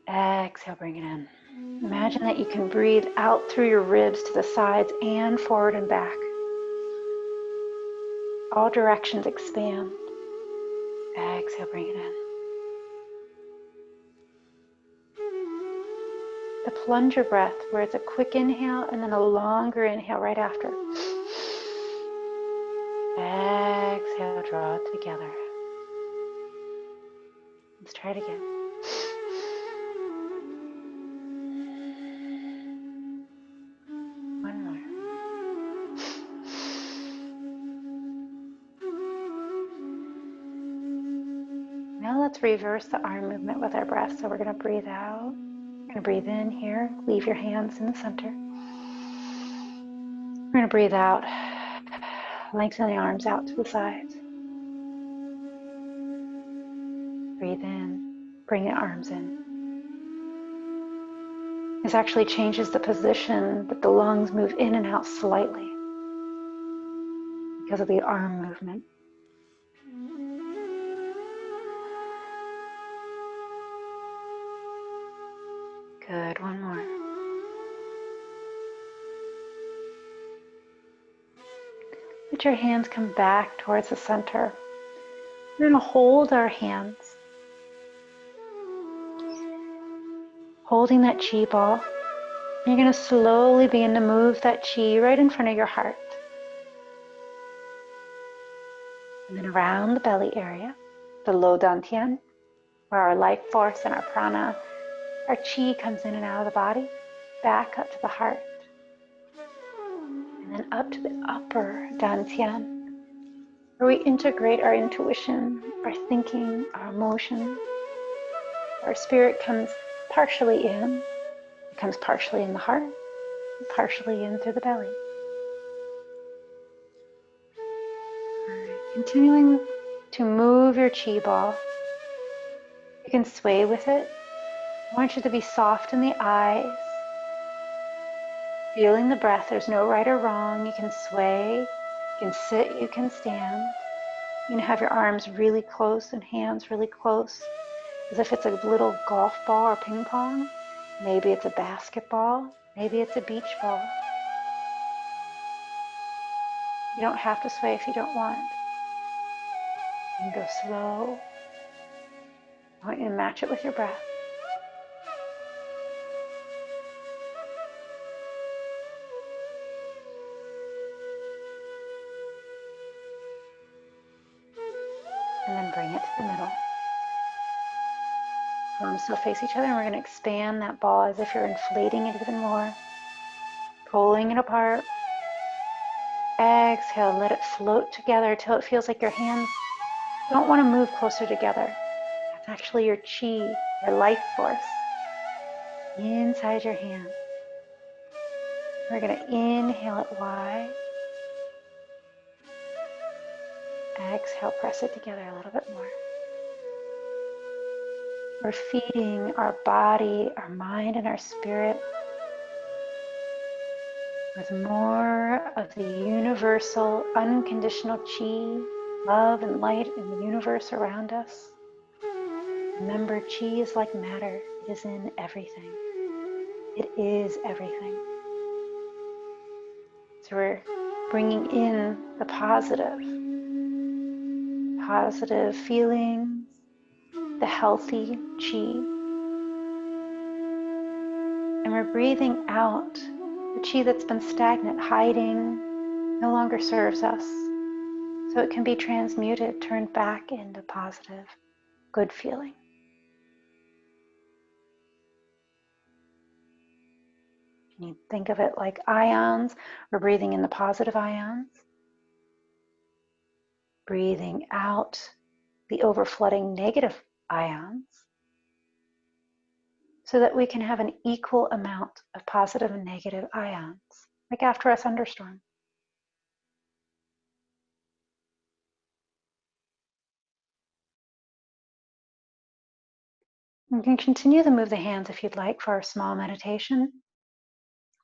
Exhale, bring it in. Imagine that you can breathe out through your ribs to the sides and forward and back. All directions expand. Exhale, bring it in. The plunger breath, where it's a quick inhale and then a longer inhale right after. Exhale, draw it together. Let's try it again. One more. Now let's reverse the arm movement with our breath. So we're going to breathe out. We're going to breathe in here. Leave your hands in the center. We're going to breathe out. Lengthen the arms out to the sides. Breathe in. Bring the arms in. This actually changes the position that the lungs move in and out slightly because of the arm movement. Good, one more. Let your hands come back towards the center. We're going to hold our hands, holding that chi ball. You're going to slowly begin to move that chi right in front of your heart. And then around the belly area, the low dantian, where our life force and our prana, our chi comes in and out of the body, back up to the heart. And then up to the upper dantian, where we integrate our intuition, our thinking, our emotion. Our spirit comes partially in, it comes partially in the heart, and partially in through the belly. Right. Continuing to move your chi ball. You can sway with it. I want you to be soft in the eyes, feeling the breath. There's no right or wrong. You can sway, you can sit, you can stand. You can have your arms really close and hands really close, as if it's a little golf ball or ping pong. Maybe it's a basketball. Maybe it's a beach ball. You don't have to sway if you don't want. You can go slow. I want you to match it with your breath. And then bring it to the middle. Palms still face each other, and we're going to expand that ball as if you're inflating it even more. Pulling it apart. Exhale, let it float together till it feels like your hands don't want to move closer together. That's actually your chi, your life force, inside your hand. We're going to inhale it wide. Exhale, press it together a little bit more. We're feeding our body, our mind, and our spirit with more of the universal, unconditional chi, love and light in the universe around us. Remember, chi is like matter. It is in everything. It is everything. So we're bringing in the positive feelings, the healthy chi. And we're breathing out the chi that's been stagnant, hiding, no longer serves us. So it can be transmuted, turned back into positive, good feeling. You think of it like ions. We're breathing in the positive ions, breathing out the overflooding negative ions, so that we can have an equal amount of positive and negative ions, like after a thunderstorm. You can continue to move the hands if you'd like for a small meditation,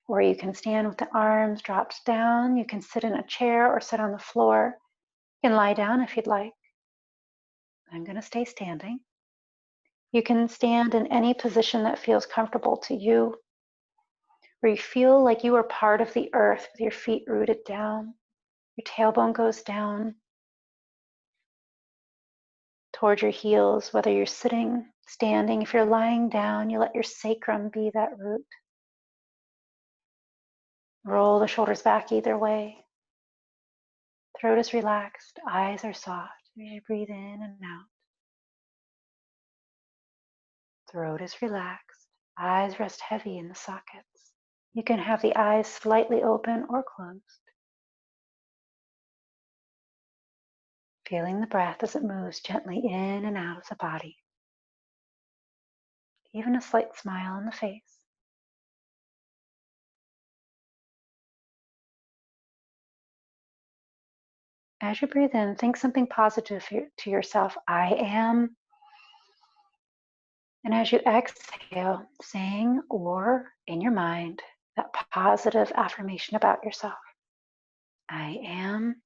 or you can stand with the arms dropped down. You can sit in a chair or sit on the floor. You can lie down if you'd like. I'm going to stay standing. You can stand in any position that feels comfortable to you, where you feel like you are part of the earth with your feet rooted down. Your tailbone goes down toward your heels, whether you're sitting, standing. If you're lying down, you let your sacrum be that root. Roll the shoulders back either way. Throat is relaxed, eyes are soft as you breathe in and out. Throat is relaxed, eyes rest heavy in the sockets. You can have the eyes slightly open or closed. Feeling the breath as it moves gently in and out of the body. Even a slight smile on the face. As you breathe in, think something positive to yourself. I am. And as you exhale, saying or in your mind that positive affirmation about yourself. I am.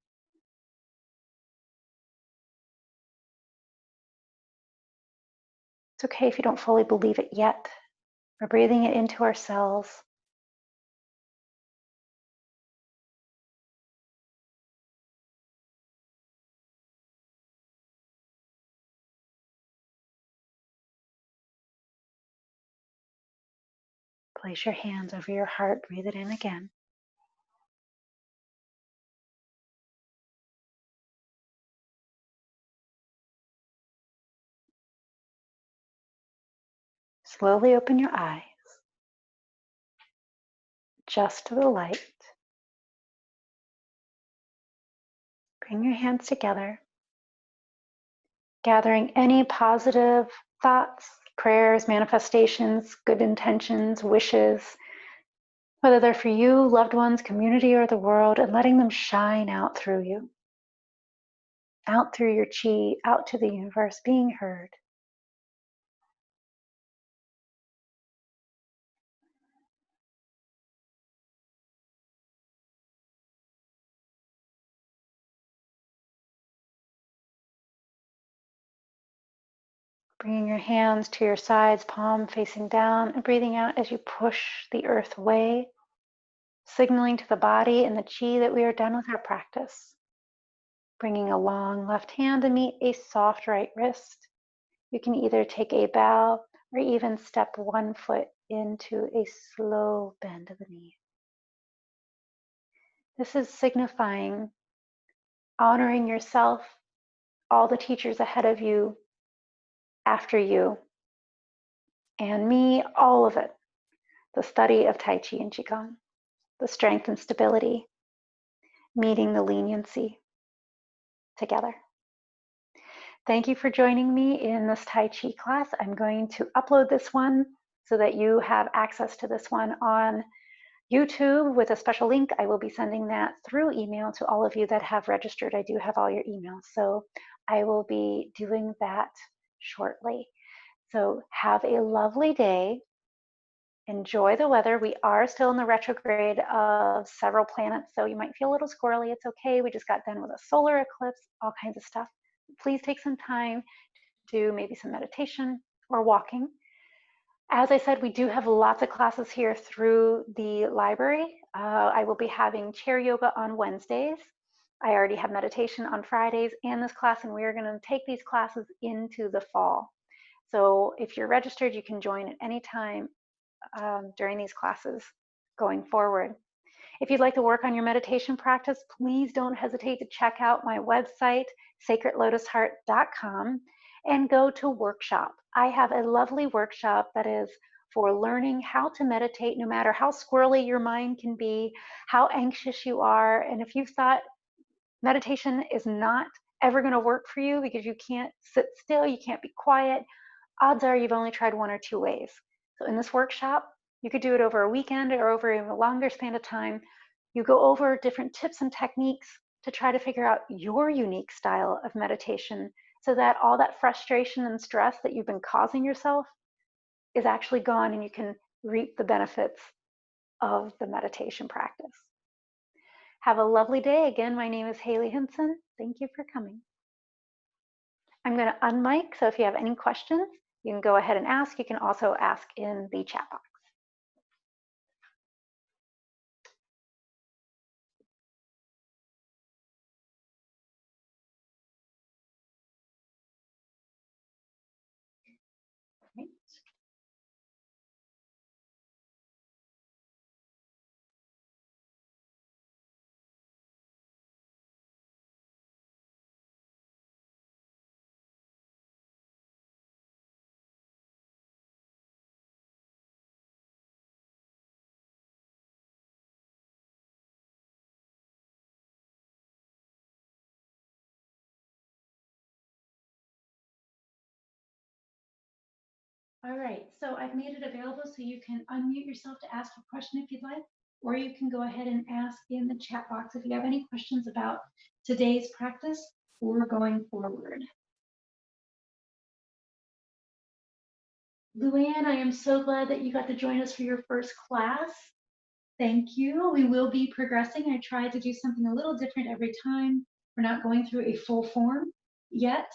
It's okay if you don't fully believe it yet. We're breathing it into our cells. Place your hands over your heart. Breathe it in again. Slowly open your eyes just to the light. Bring your hands together, gathering any positive thoughts, prayers, manifestations, good intentions, wishes, whether they're for you, loved ones, community, or the world, and letting them shine out through you, out through your chi, out to the universe, being heard. Bringing your hands to your sides, palm facing down, and breathing out as you push the earth away, signaling to the body and the chi that we are done with our practice. Bringing a long left hand to meet a soft right wrist. You can either take a bow or even step one foot into a slow bend of the knee. This is signifying honoring yourself, all the teachers ahead of you, after you, and me, all of it. The study of Tai Chi and QiGong, the strength and stability, meeting the leniency together. Thank you for joining me in this Tai Chi class. I'm going to upload this one so that you have access to this one on YouTube with a special link. I will be sending that through email to all of you that have registered. I do have all your emails, so I will be doing that shortly. So have a lovely day. Enjoy the weather. We are still in the retrograde of several planets, so you might feel a little squirrely. It's okay. We just got done with a solar eclipse, all kinds of stuff. Please take some time to do maybe some meditation or walking. As I said, we do have lots of classes here through the library. I will be having chair yoga on Wednesdays. I already have meditation on Fridays and this class, and we are going to take these classes into the fall. So if you're registered, you can join at any time during these classes going forward. If you'd like to work on your meditation practice, please don't hesitate to check out my website, sacredlotusheart.com, and go to workshop. I have a lovely workshop that is for learning how to meditate no matter how squirrely your mind can be, how anxious you are, and if you've thought meditation is not ever going to work for you because you can't sit still, you can't be quiet, odds are you've only tried one or two ways. So in this workshop, you could do it over a weekend or over a longer span of time. You go over different tips and techniques to try to figure out your unique style of meditation so that all that frustration and stress that you've been causing yourself is actually gone and you can reap the benefits of the meditation practice. Have a lovely day. Again, my name is Haley Hinson. Thank you for coming. I'm going to unmic, so if you have any questions, you can go ahead and ask. You can also ask in the chat box. Right. All right, so I've made it available so you can unmute yourself to ask a question if you'd like, or you can go ahead and ask in the chat box if you have any questions about today's practice or going forward. Luann, I am so glad that you got to join us for your first class. Thank you. We will be progressing. I tried to do something a little different every time. We're not going through a full form yet,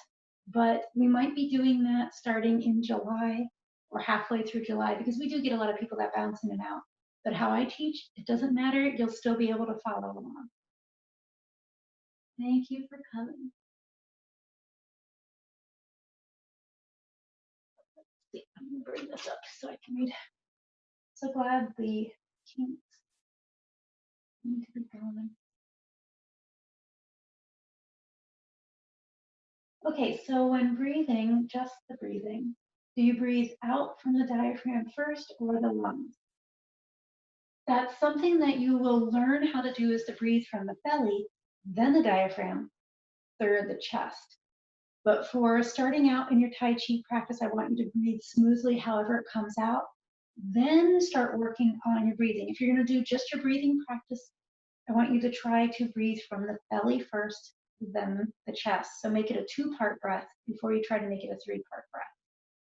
but we might be doing that starting in July or halfway through July, because we do get a lot of people that bounce in and out. But how I teach, it doesn't matter. You'll still be able to follow along. Thank you for coming. I'm going to bring this up so I can read. So glad the kinks need to be going. Okay, so when breathing, just the breathing, do you breathe out from the diaphragm first or the lungs? That's something that you will learn how to do, is to breathe from the belly, then the diaphragm, third the chest. But for starting out in your Tai Chi practice, I want you to breathe smoothly however it comes out. Then start working on your breathing. If you're going to do just your breathing practice, I want you to try to breathe from the belly first, then the chest. So make it a 2-part breath before you try to make it a 3-part breath.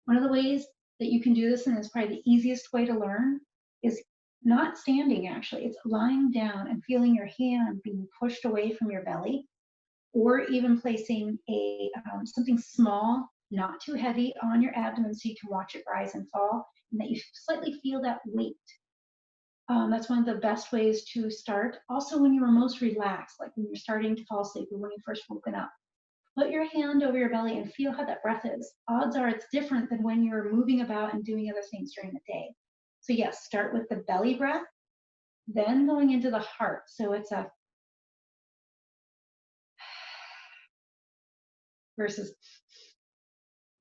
One of the ways that you can do this, and it's probably the easiest way to learn, is not standing actually. It's lying down and feeling your hand being pushed away from your belly, or even placing a something small, not too heavy, on your abdomen so you can watch it rise and fall, and that you slightly feel that weight. That's one of the best ways to start. Also, when you are most relaxed, like when you're starting to fall asleep or when you first woken up, put your hand over your belly and feel how that breath is. Odds are it's different than when you're moving about and doing other things during the day. So yes, start with the belly breath, then going into the heart. So it's a versus,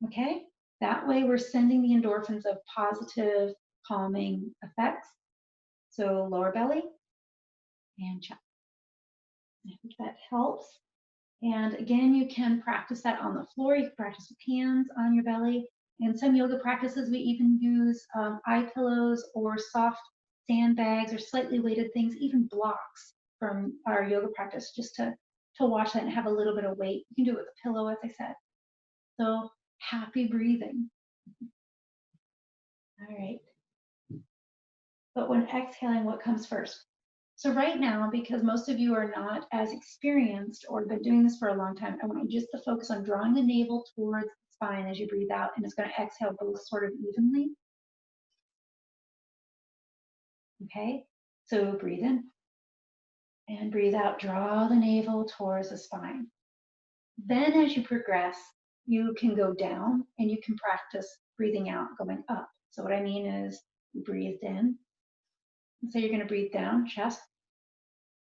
okay? That way we're sending the endorphins of positive calming effects. So lower belly and chest. I hope that helps. And again, you can practice that on the floor. You can practice with hands on your belly. In some yoga practices, we even use eye pillows or soft sandbags or slightly weighted things, even blocks from our yoga practice, just to wash that and have a little bit of weight. You can do it with a pillow, as I said. So happy breathing. All right. But when exhaling, what comes first? So right now, because most of you are not as experienced or been doing this for a long time, I want you just to focus on drawing the navel towards the spine as you breathe out, and it's going to exhale both sort of evenly. Okay, so breathe in and breathe out, draw the navel towards the spine. Then as you progress, you can go down and you can practice breathing out, going up. So what I mean is you breathed in. So you're going to breathe down, chest,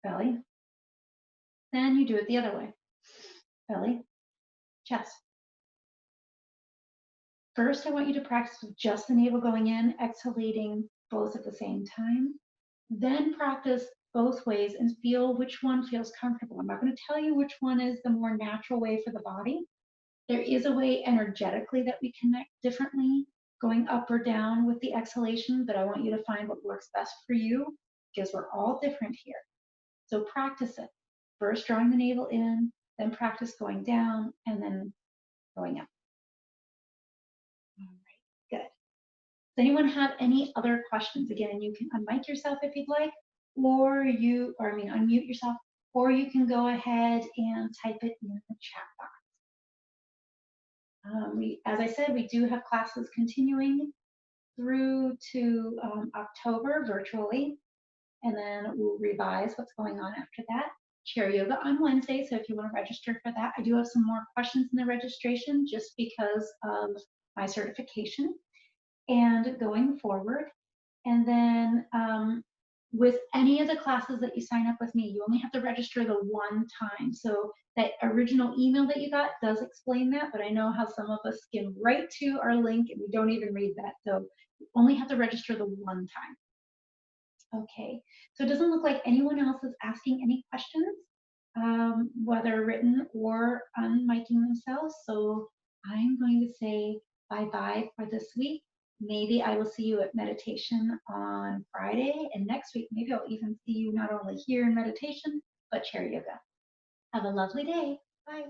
belly. Then you do it the other way. Belly, chest. First, I want you to practice with just the navel going in, exhalating both at the same time. Then practice both ways and feel which one feels comfortable. I'm not going to tell you which one is the more natural way for the body. There is a way energetically that we connect differently, going up or down with the exhalation, but I want you to find what works best for you, because we're all different here. So practice it. First drawing the navel in, then practice going down, and then going up. All right, good. Does anyone have any other questions? Again, you can unmic yourself if you'd like, or unmute yourself, or you can go ahead and type it in the chat box. As I said, we do have classes continuing through to October virtually, and then we'll revise what's going on after that. Chair yoga on Wednesday, so if you want to register for that, I do have some more questions in the registration just because of my certification and going forward. And then with any of the classes that you sign up with me, you only have to register the one time. So that original email that you got does explain that, but I know how some of us skim right to our link and we don't even read that. So you only have to register the one time. Okay, so it doesn't look like anyone else is asking any questions, whether written or unmiking themselves. So I'm going to say bye-bye for this week. Maybe I will see you at meditation on Friday, and next week maybe I'll even see you not only here in meditation, but chair yoga. Have a lovely day. Bye.